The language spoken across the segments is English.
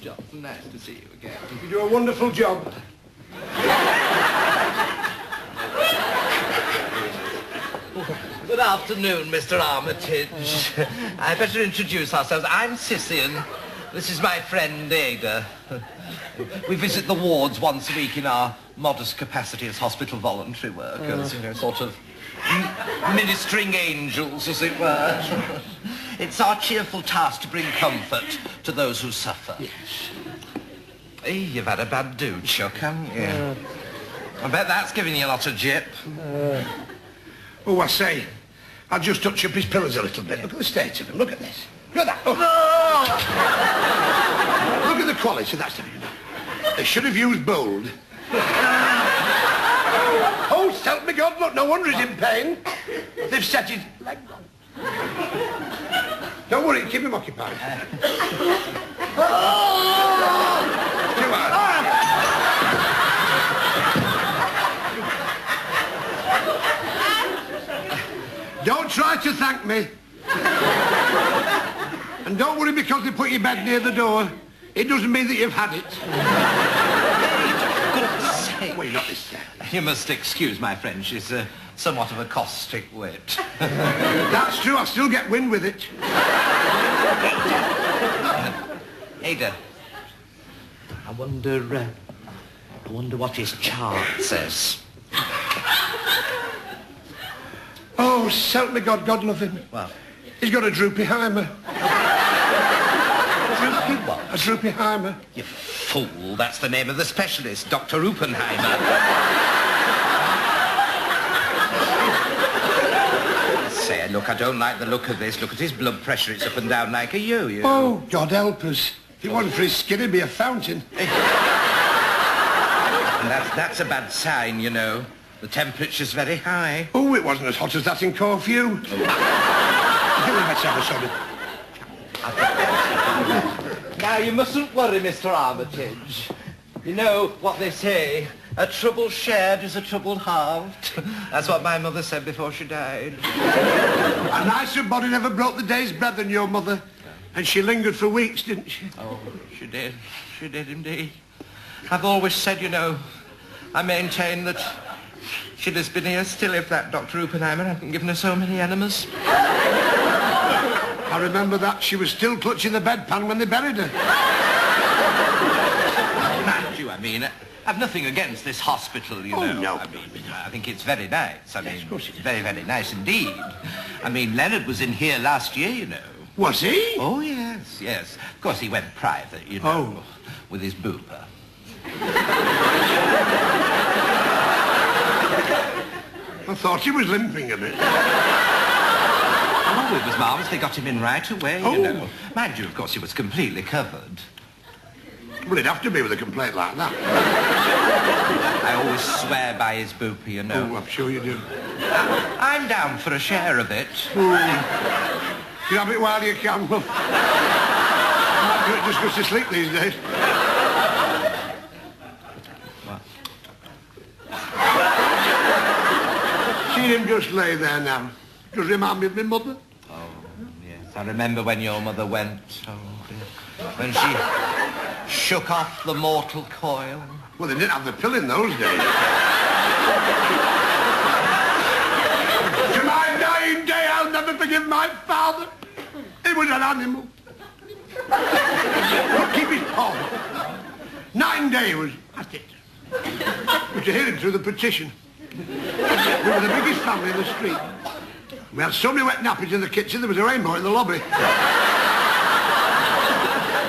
Dawson, nice to see you again. You do a wonderful job. Good afternoon, Mr Armitage. I better introduce ourselves. I'm Cissie, and this is my friend Ada. We visit the wards once a week in our modest capacity as hospital voluntary workers, you know, sort of ministering angels, as it were. It's our cheerful task to bring comfort to those who suffer. Yes. Hey, you've had a bad dude shock, haven't you? I bet that's giving you a lot of jip. Oh, I say, I'll just touch up his pillars a little bit. Look at the state of them. Look at this. Look at that. Oh. Look at the quality of that stuff. They should have used bold. Oh, help me God, look, no wonder he's in pain. They've set his leg on. Don't worry, keep him occupied. Too hard. Don't try to thank me. And don't worry because they put your bed near the door. It doesn't mean that you've had it. Well, you're not this time. You must excuse my friend. She's somewhat of a caustic wit. That's true. I still get wind with it. Ada, I wonder what his chart says. Oh, help me God, God love him. Well, he's got a droopy Heimer. Droopy what? A droopy Heimer. You fool, that's the name of the specialist, Dr. Oppenheimer. Say, look, I don't like the look of this. Look at his blood pressure. It's up and down like a yo-yo. Oh, God help us. If it wasn't for his skin, he'd be a fountain. And that's a bad sign, you know. The temperature's very high. Oh, it wasn't as hot as that in Corfu. I think we better have a soda. Now, you mustn't worry, Mr Armitage. You know what they say, a trouble shared is a trouble halved. That's what my mother said before she died. A nicer body never broke the day's bread than your mother. And she lingered for weeks, didn't she? Oh, she did. She did indeed. I've always said, you know, I maintain that she'd have been here still if that Dr. Oppenheimer hadn't given her so many enemas. I remember that. She was still clutching the bedpan when they buried her. Mind you, I mean, I've nothing against this hospital, you know. No. I mean, I think it's very nice. I mean, of course it is. Very, very nice indeed. I mean, Leonard was in here last year, you know. Was he? Oh, yes, yes. Of course, he went private, you know, with his booper. I thought he was limping a bit. Oh, it was marvellous. They got him in right away, you know. Mind you, of course, he was completely covered. Well, it'd have to be with a complaint like that. I always swear by his booper, you know. Oh, I'm sure you do. I'm down for a share of it. You have it while you can, love. Might do it just goes to sleep these days. What? See him just lay there now. Does remind me of my mother. Oh, yes. I remember when your mother went. Oh, dear. When she shook off the mortal coil. Well, they didn't have the pill in those days. To my dying day, I'll never forgive my father. He was an animal. Couldn't keep his paw. 9 days was at it. But to hear him through the partition. We were the biggest family in the street. We had so many wet nappies in the kitchen, there was a rainbow in the lobby.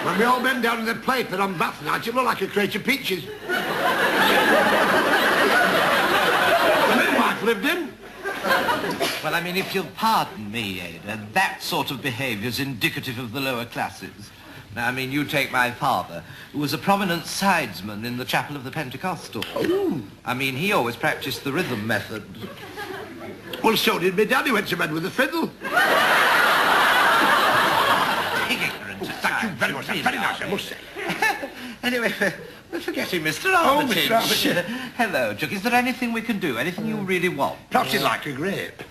When we all bent down in the playpen on bath night, it looked like a crate of peaches. The midwife lived in. Well, I mean, if you'll pardon me, Ada, that sort of behaviour's indicative of the lower classes. Now, I mean, you take my father, who was a prominent sidesman in the Chapel of the Pentecostal. Oh. I mean, he always practiced the rhythm method. Well, so did my daddy. Went to bed with a fiddle. Thank you very much. That's very nice, I must say. Anyway, we're forgetting Mr Armitage. Mr. Armitage. Hello, Chuck. Is there anything we can do? Anything you really want? Perhaps you'd like a grape.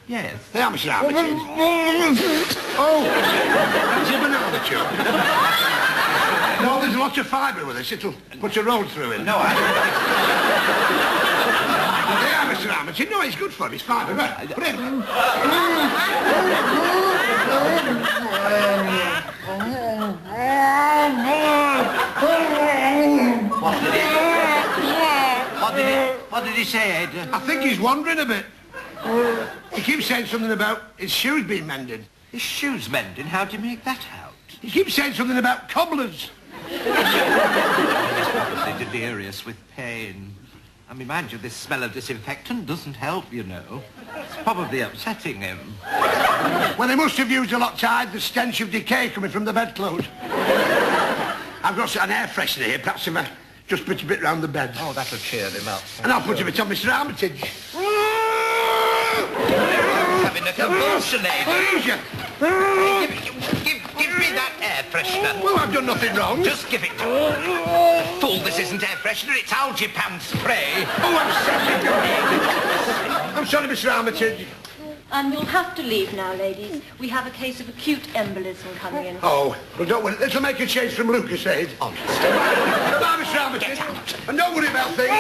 Yes. There, Mr. Armitage. Oh, that's your banana, Chuck. No, there's lot of fibre with this. It'll put a road through him. No, I don't Yeah, Mr Armitage. No, it's good for him. It's fibre. Right, put it in. What did he say, Ada? I think he's wandering a bit. He keeps saying something about his shoes being mended. His shoes mending? How do you make that out? He keeps saying something about cobblers. He's probably delirious with pain. I mean, mind you, this smell of disinfectant doesn't help, you know. It's probably upsetting him. Well, they must have used a lot to hide the stench of decay coming from the bedclothes. I've got an air freshener here. Perhaps if I just put a bit round the bed. Oh, that'll cheer him up. And I'll put a bit on Mr Armitage. He's having a convulsion, Ada. Give me that air freshener. Well, I've done nothing wrong. Just give it to me. Fool, this isn't air freshener, it's algae pants spray. Oh, I'm sorry, Mr Armitage. And you'll have to leave now, ladies. We have a case of acute embolism coming in. Oh, well, don't worry. This'll make a change from Lucas Aid. Honest. Goodbye, Mr Armitage. And don't worry about things.